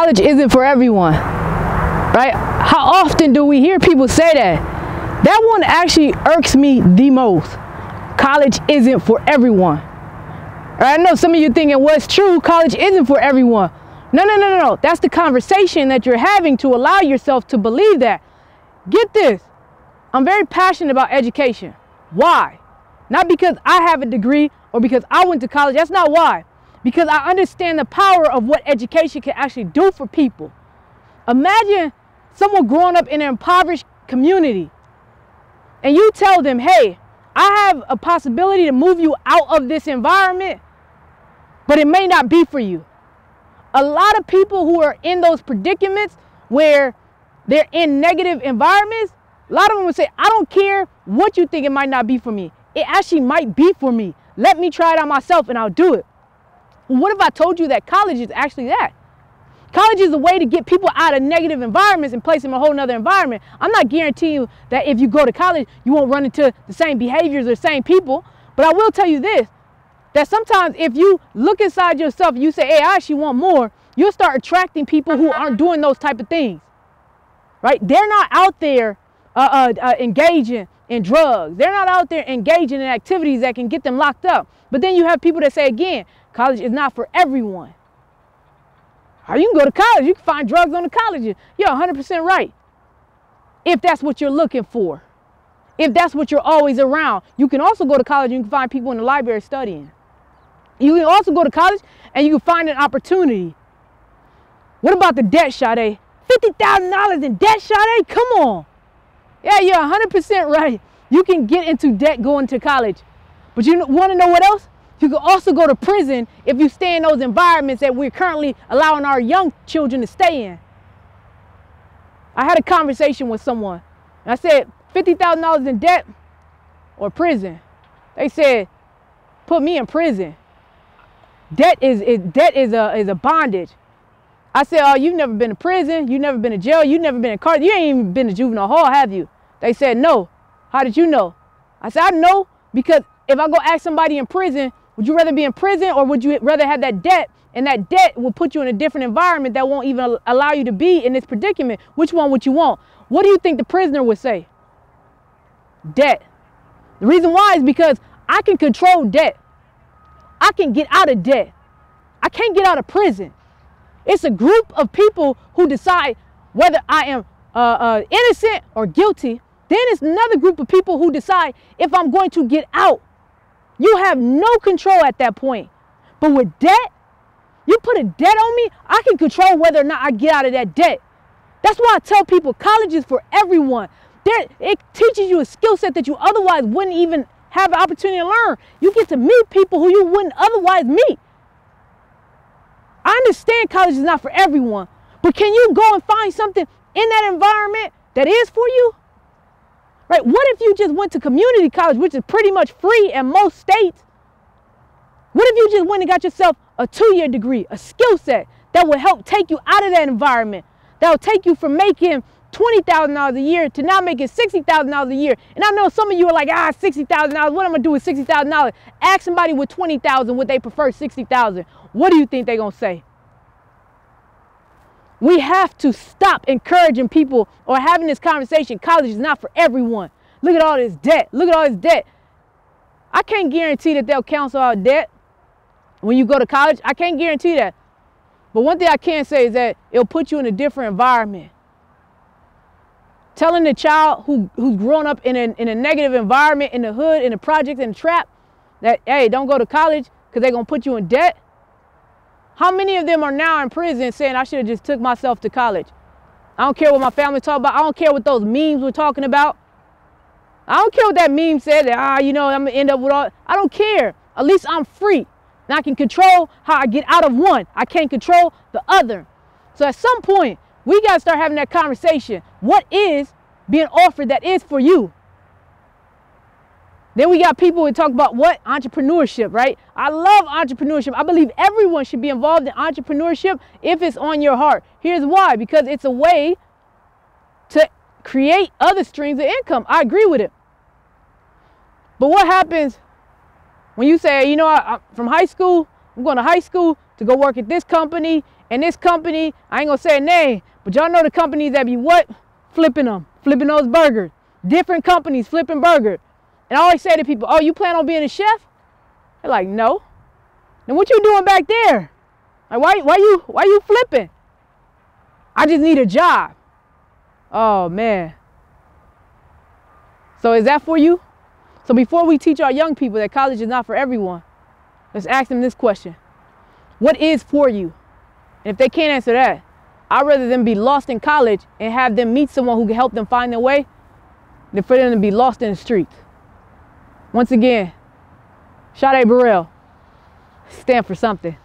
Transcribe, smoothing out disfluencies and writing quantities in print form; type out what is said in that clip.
college isn't for everyone, right? How often do we hear people say that? That one actually irks me the most. College isn't for everyone. I know some of you thinking, well, it's true, college isn't for everyone. No. That's the conversation that you're having to allow yourself to believe that. Get this. I'm very passionate about education. Why? Not because I have a degree or because I went to college. That's not why. Because I understand the power of what education can actually do for people. Imagine someone growing up in an impoverished community and you tell them, hey, I have a possibility to move you out of this environment, but it may not be for you. A lot of people who are in those predicaments where they're in negative environments, a lot of them would say, I don't care what you think, it might not be for me. It actually might be for me. Let me try it out myself and I'll do it. Well, what if I told you that college is actually that? College is a way to get people out of negative environments and place them in a whole nother environment. I'm not guaranteeing you that if you go to college, you won't run into the same behaviors or the same people. But I will tell you this, that sometimes if you look inside yourself and you say, hey, I actually want more, you'll start attracting people who aren't doing those type of things, right? They're not out there engaging in drugs. They're not out there engaging in activities that can get them locked up. But then you have people that say, again, college is not for everyone. Or you can go to college. You can find drugs on the colleges. You're 100% right. If that's what you're looking for. If that's what you're always around. You can also go to college and you can find people in the library studying. You can also go to college and you can find an opportunity. What about the debt, Sade? $50,000 in debt, Sade? Come on. Yeah, you're 100% right. You can get into debt going to college. But you want to know what else? You can also go to prison if you stay in those environments that we're currently allowing our young children to stay in. I had a conversation with someone. And I said, $50,000 in debt or prison? They said, put me in prison. Debt is a bondage. I said, oh, you've never been to prison. You've never been to jail. You've never been in car. You ain't even been to juvenile hall, have you? They said, no. How did you know? I said, I know because if I go ask somebody in prison, would you rather be in prison or would you rather have that debt? And that debt will put you in a different environment that won't even allow you to be in this predicament. Which one would you want? What do you think the prisoner would say? Debt. The reason why is because I can control debt. I can get out of debt. I can't get out of prison. It's a group of people who decide whether I am innocent or guilty. Then it's another group of people who decide if I'm going to get out. You have no control at that point. But with debt, you put a debt on me, I can control whether or not I get out of that debt. That's why I tell people college is for everyone. It teaches you a skill set that you otherwise wouldn't even have the opportunity to learn. You get to meet people who you wouldn't otherwise meet. I understand college is not for everyone, but can you go and find something in that environment that is for you? Right? What if you just went to community college, which is pretty much free in most states? What if you just went and got yourself a 2-year degree, a skill set that will help take you out of that environment, that will take you from making $20,000 a year to now making $60,000 a year? And I know some of you are like, $60,000, what am I going to do with $60,000? Ask somebody with $20,000, would they prefer $60,000? What do you think they're going to say? We have to stop encouraging people or having this conversation. College is not for everyone. Look at all this debt. Look at all this debt. I can't guarantee that they'll cancel our debt when you go to college. I can't guarantee that. But one thing I can say is that it'll put you in a different environment. Telling the child who's grown up in a negative environment, in the hood, in the projects, in the trap, that, hey, don't go to college because they're going to put you in debt. How many of them are now in prison saying I should have just took myself to college? I don't care what my family talk about. I don't care what those memes were talking about. I don't care what that meme said that, I'm going to end up with all. I don't care. At least I'm free. And I can control how I get out of one. I can't control the other. So at some point, we got to start having that conversation. What is being offered that is for you? Then we got people who talk about what? Entrepreneurship, right? I love entrepreneurship. I believe everyone should be involved in entrepreneurship if it's on your heart. Here's why. Because it's a way to create other streams of income. I agree with it. But what happens when you say, from high school, I'm going to high school to go work at this company and this company. I ain't going to say a name, but y'all know the companies that be what? Flipping those burgers. Different companies flipping burgers. And I always say to people, oh, you plan on being a chef? They're like, no. Then what you doing back there? Like, why you flipping? I just need a job. Oh, man. So is that for you? So before we teach our young people that college is not for everyone, let's ask them this question. What is for you? And if they can't answer that, I'd rather them be lost in college and have them meet someone who can help them find their way than for them to be lost in the streets. Once again, Sade Burrell, stand for something.